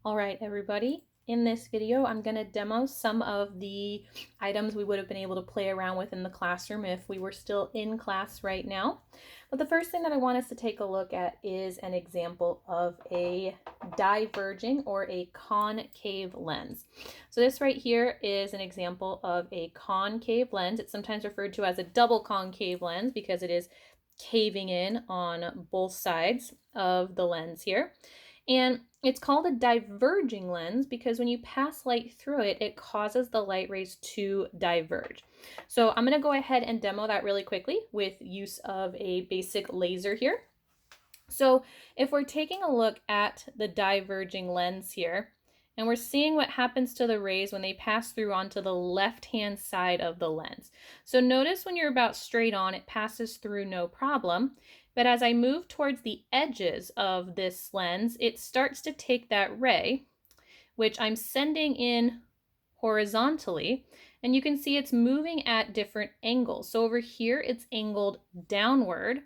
All right, everybody. In this video, I'm going to demo some of the items we would have been able to play around with in the classroom if we were still in class right now. But the first thing that I want us to take a look at is an example of a diverging or a concave lens. So this right here is an example of a concave lens. It's sometimes referred to as a double concave lens because it is caving in on both sides of the lens here. And it's called a diverging lens because when you pass light through it, it causes the light rays to diverge. So I'm going to go ahead and demo that really quickly with use of a basic laser here. So if we're taking a look at the diverging lens here, and we're seeing what happens to the rays when they pass through onto the left-hand side of the lens. So notice when you're about straight on, it passes through no problem. But as I move towards the edges of this lens, it starts to take that ray, which I'm sending in horizontally, and you can see it's moving at different angles. So over here, it's angled downward.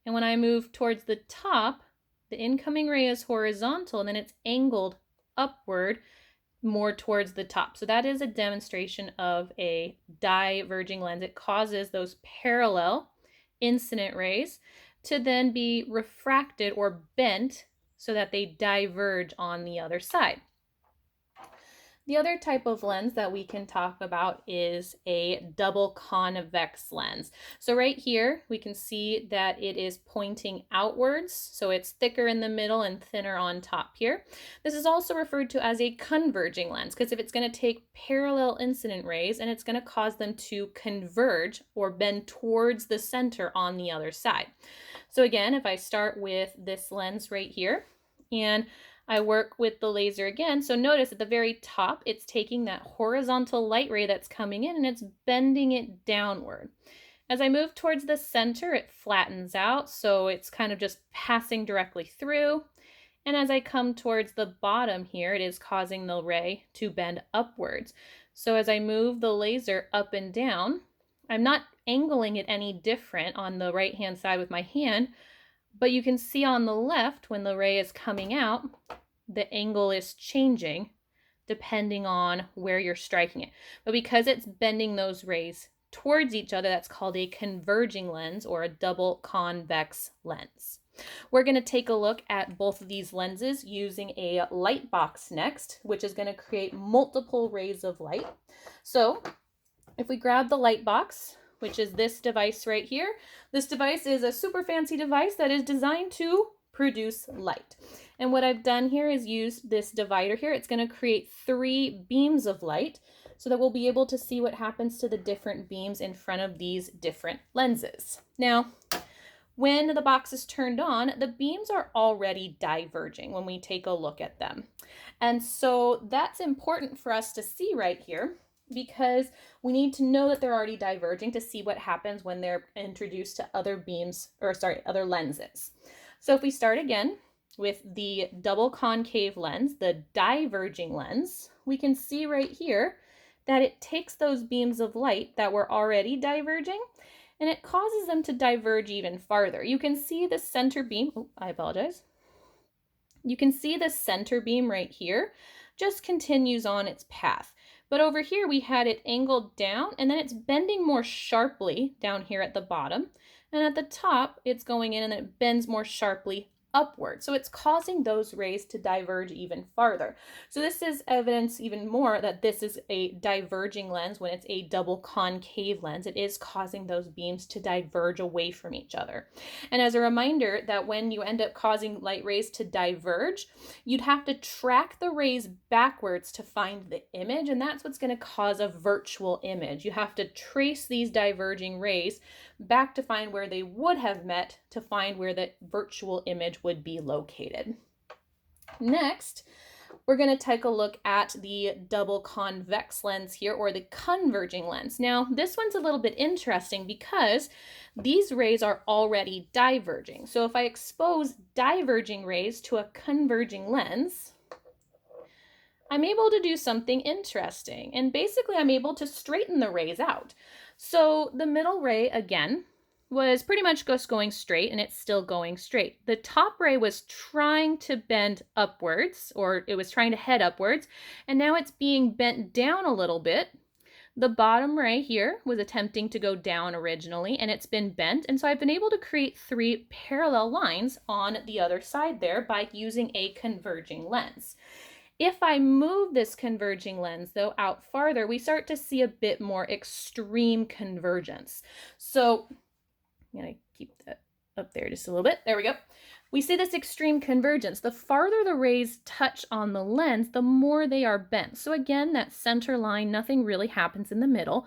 And when I move towards the top, the incoming ray is horizontal, and then it's angled upward more towards the top. So that is a demonstration of a diverging lens. It causes those parallel incident rays to then be refracted or bent so that they diverge on the other side. The other type of lens that we can talk about is a double convex lens. So right here, we can see that it is pointing outwards. So it's thicker in the middle and thinner on top here. This is also referred to as a converging lens because if it's going to take parallel incident rays and it's going to cause them to converge or bend towards the center on the other side. So again, if I start with this lens right here and I work with the laser again. So notice at the very top, it's taking that horizontal light ray that's coming in and it's bending it downward. As I move towards the center, it flattens out. So it's kind of just passing directly through. And as I come towards the bottom here, it is causing the ray to bend upwards. So as I move the laser up and down, I'm not angling it any different on the right-hand side with my hand, but you can see on the left, when the ray is coming out, the angle is changing depending on where you're striking it. But because it's bending those rays towards each other, that's called a converging lens or a double convex lens. We're going to take a look at both of these lenses using a light box next, which is going to create multiple rays of light. So if we grab the light box, which is this device right here, this device is a super fancy device that is designed to produce light. And what I've done here is use this divider here. It's going to create 3 beams of light so that we'll be able to see what happens to the different beams in front of these different lenses. Now, when the box is turned on, the beams are already diverging when we take a look at them. And so that's important for us to see right here because we need to know that they're already diverging to see what happens when they're introduced to other other lenses. So if we start again with the double concave lens, the diverging lens, we can see right here that it takes those beams of light that were already diverging and it causes them to diverge even farther. You can see the center beam, You can see the center beam right here just continues on its path. But over here we had it angled down and then it's bending more sharply down here at the bottom. And at the top, it's going in and it bends more sharply upward. So it's causing those rays to diverge even farther. So this is evidence even more that this is a diverging lens when it's a double concave lens. It is causing those beams to diverge away from each other. And as a reminder that when you end up causing light rays to diverge, you'd have to track the rays backwards to find the image, and that's what's going to cause a virtual image. You have to trace these diverging rays back to find where they would have met to find where the virtual image would be located. Next, we're going to take a look at the double convex lens here, or the converging lens. Now, this one's a little bit interesting because these rays are already diverging. So if I expose diverging rays to a converging lens, I'm able to do something interesting. And basically, I'm able to straighten the rays out. So the middle ray, again, was pretty much just going straight, and it's still going straight. The top ray was trying to bend upwards, or it was trying to head upwards, and now it's being bent down a little bit. The bottom ray here was attempting to go down originally, and it's been bent, and so I've been able to create 3 parallel lines on the other side there by using a converging lens. If I move this converging lens, though, out farther, we start to see a bit more extreme convergence. So I'm going to keep that up there just a little bit. There we go. We see this extreme convergence. The farther the rays touch on the lens, the more they are bent. So again, that center line, nothing really happens in the middle,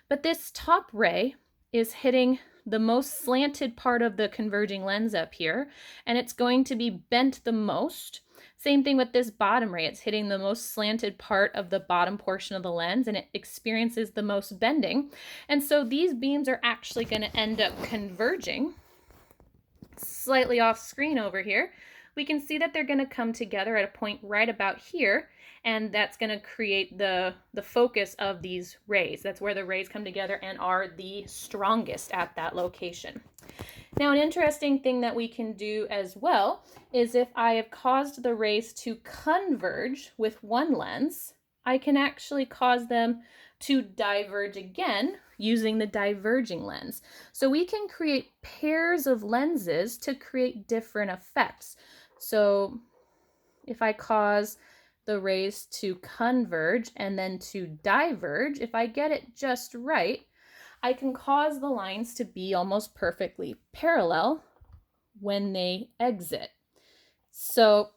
but this top ray is hitting the most slanted part of the converging lens up here, and it's going to be bent the most. Same thing with this bottom ray. It's hitting the most slanted part of the bottom portion of the lens, and it experiences the most bending. And so these beams are actually going to end up converging. Slightly off screen over here, we can see that they're going to come together at a point right about here, and that's going to create the focus of these rays. That's where the rays come together and are the strongest at that location. Now, an interesting thing that we can do as well is if I have caused the rays to converge with one lens, I can actually cause them to diverge again using the diverging lens. So we can create pairs of lenses to create different effects. So if I cause the rays to converge and then to diverge, if I get it just right, I can cause the lines to be almost perfectly parallel when they exit. So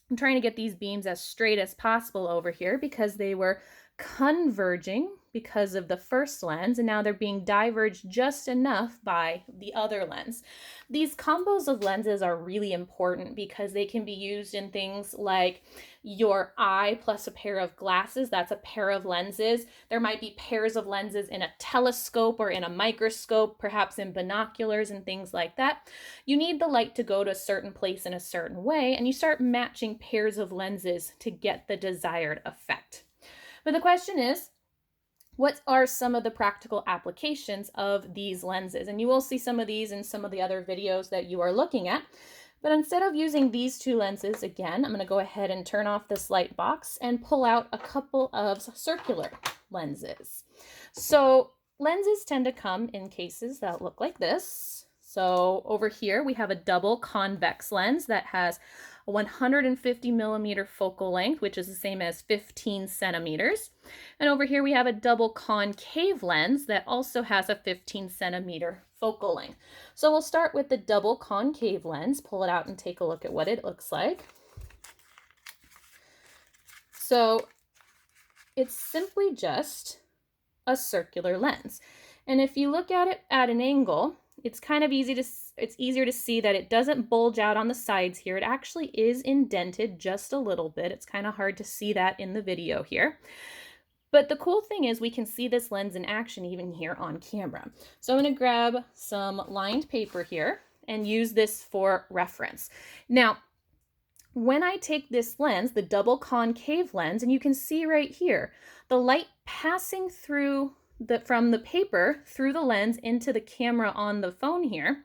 I'm trying to get these beams as straight as possible over here because they were converging because of the first lens, and now they're being diverged just enough by the other lens. These combos of lenses are really important because they can be used in things like your eye plus a pair of glasses. That's a pair of lenses. There might be pairs of lenses in a telescope or in a microscope, perhaps in binoculars and things like that. You need the light to go to a certain place in a certain way, and you start matching pairs of lenses to get the desired effect. But the question is, what are some of the practical applications of these lenses? And you will see some of these in some of the other videos that you are looking at. But instead of using these 2 lenses, again, I'm going to go ahead and turn off this light box and pull out a couple of circular lenses. So lenses tend to come in cases that look like this. So over here we have a double convex lens that has a 150 millimeter focal length, which is the same as 15 centimeters. And over here we have a double concave lens that also has a 15 centimeter focal length. So we'll start with the double concave lens, pull it out and take a look at what it looks like. So it's simply just a circular lens. And if you look at it at an angle, it's kind of easier to see that it doesn't bulge out on the sides here. It actually is indented just a little bit. It's kind of hard to see that in the video here. But the cool thing is we can see this lens in action even here on camera. So I'm going to grab some lined paper here and use this for reference. Now, when I take this lens, the double concave lens, and you can see right here, the light passing through from the paper through the lens into the camera on the phone here,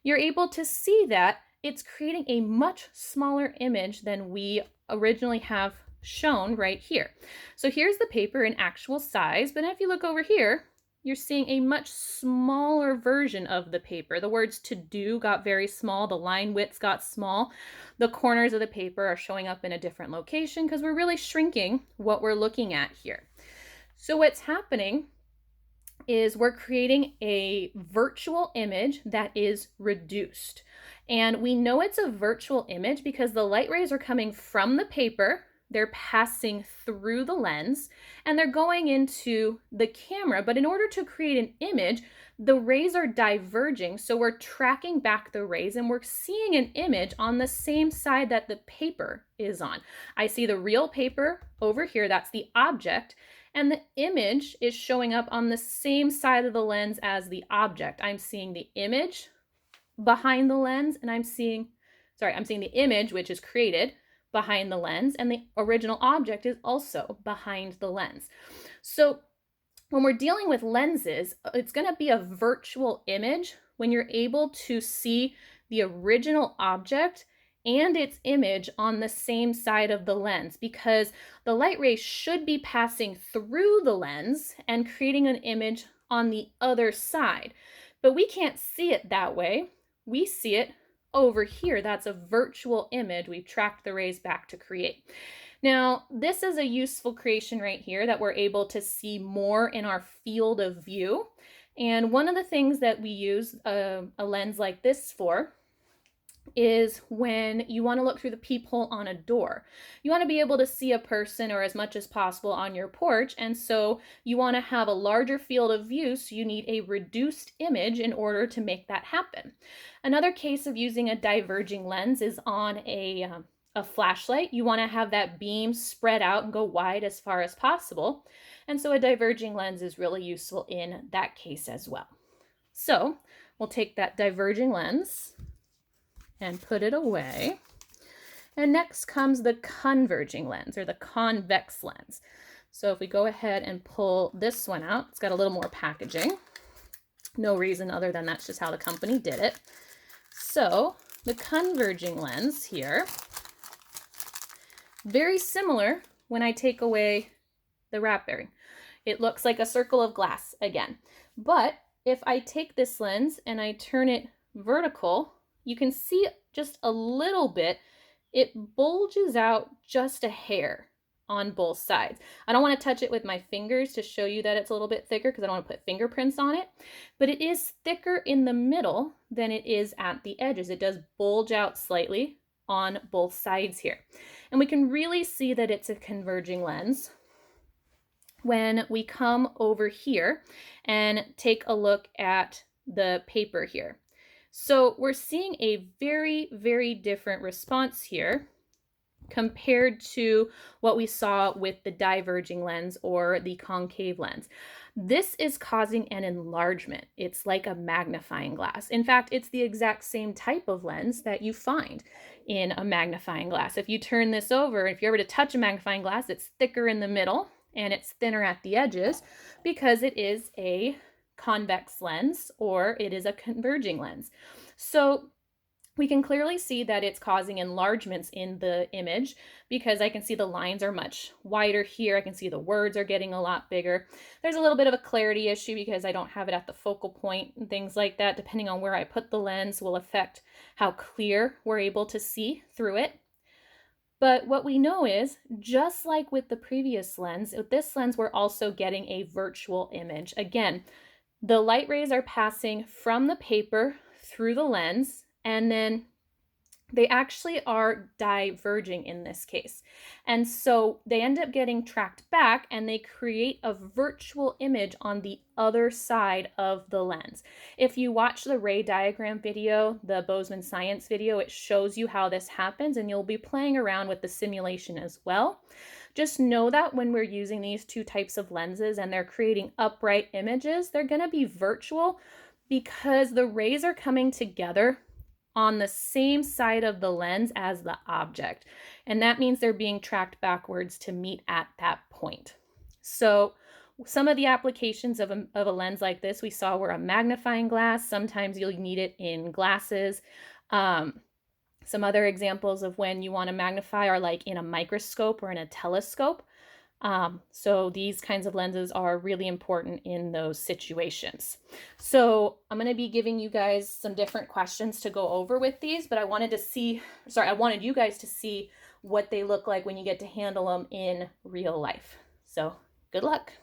you're able to see that it's creating a much smaller image than we originally have shown right here. So here's the paper in actual size, but if you look over here, you're seeing a much smaller version of the paper. The words to do got very small, the line widths got small, the corners of the paper are showing up in a different location because we're really shrinking what we're looking at here. So what's happening is we're creating a virtual image that is reduced. And we know it's a virtual image because the light rays are coming from the paper, they're passing through the lens, and they're going into the camera. But in order to create an image, the rays are diverging. So we're tracking back the rays and we're seeing an image on the same side that the paper is on. I see the real paper over here, that's the object. And the image is showing up on the same side of the lens as the object. I'm seeing the image behind the lens, and I'm seeing the image, which is created, behind the lens, and the original object is also behind the lens. So when we're dealing with lenses, it's going to be a virtual image when you're able to see the original object and its image on the same side of the lens, because the light rays should be passing through the lens and creating an image on the other side. But we can't see it that way. We see it over here. That's a virtual image we've tracked the rays back to create. Now, this is a useful creation right here that we're able to see more in our field of view. And one of the things that we use a lens like this for is when you want to look through the peephole on a door. You want to be able to see a person or as much as possible on your porch, and so you want to have a larger field of view, so you need a reduced image in order to make that happen. Another case of using a diverging lens is on a flashlight. You want to have that beam spread out and go wide as far as possible, and so a diverging lens is really useful in that case as well. So we'll take that diverging lens and put it away. And next comes the converging lens, or the convex lens. So if we go ahead and pull this one out, it's got a little more packaging. No reason other than that's just how the company did it. So the converging lens here, very similar when I take away the wrap bearing. It looks like a circle of glass again. But if I take this lens and I turn it vertical, you can see just a little bit, it bulges out just a hair on both sides. I don't want to touch it with my fingers to show you that it's a little bit thicker because I don't want to put fingerprints on it, but it is thicker in the middle than it is at the edges. It does bulge out slightly on both sides here. And we can really see that it's a converging lens when we come over here and take a look at the paper here. So we're seeing a very, very different response here compared to what we saw with the diverging lens or the concave lens. This is causing an enlargement. It's like a magnifying glass. In fact, it's the exact same type of lens that you find in a magnifying glass. If you turn this over, if you're able to touch a magnifying glass, it's thicker in the middle and it's thinner at the edges because it is a convex lens or it is a converging lens. So we can clearly see that it's causing enlargements in the image because I can see the lines are much wider here. I can see the words are getting a lot bigger. There's a little bit of a clarity issue because I don't have it at the focal point and things like that. Depending on where I put the lens will affect how clear we're able to see through it. But what we know is, just like with the previous lens, with this lens, we're also getting a virtual image. Again, the light rays are passing from the paper through the lens, and then they actually are diverging in this case. And so they end up getting tracked back and they create a virtual image on the other side of the lens. If you watch the ray diagram video, the Bozeman science video, it shows you how this happens and you'll be playing around with the simulation as well. Just know that when we're using these two types of lenses and they're creating upright images, they're going to be virtual because the rays are coming together on the same side of the lens as the object. And that means they're being tracked backwards to meet at that point. So some of the applications of a lens like this we saw were a magnifying glass. Sometimes you'll need it in glasses. Some other examples of when you want to magnify are like in a microscope or in a telescope. So these kinds of lenses are really important in those situations. So I'm going to be giving you guys some different questions to go over with these, but I wanted you guys to see what they look like when you get to handle them in real life. So good luck.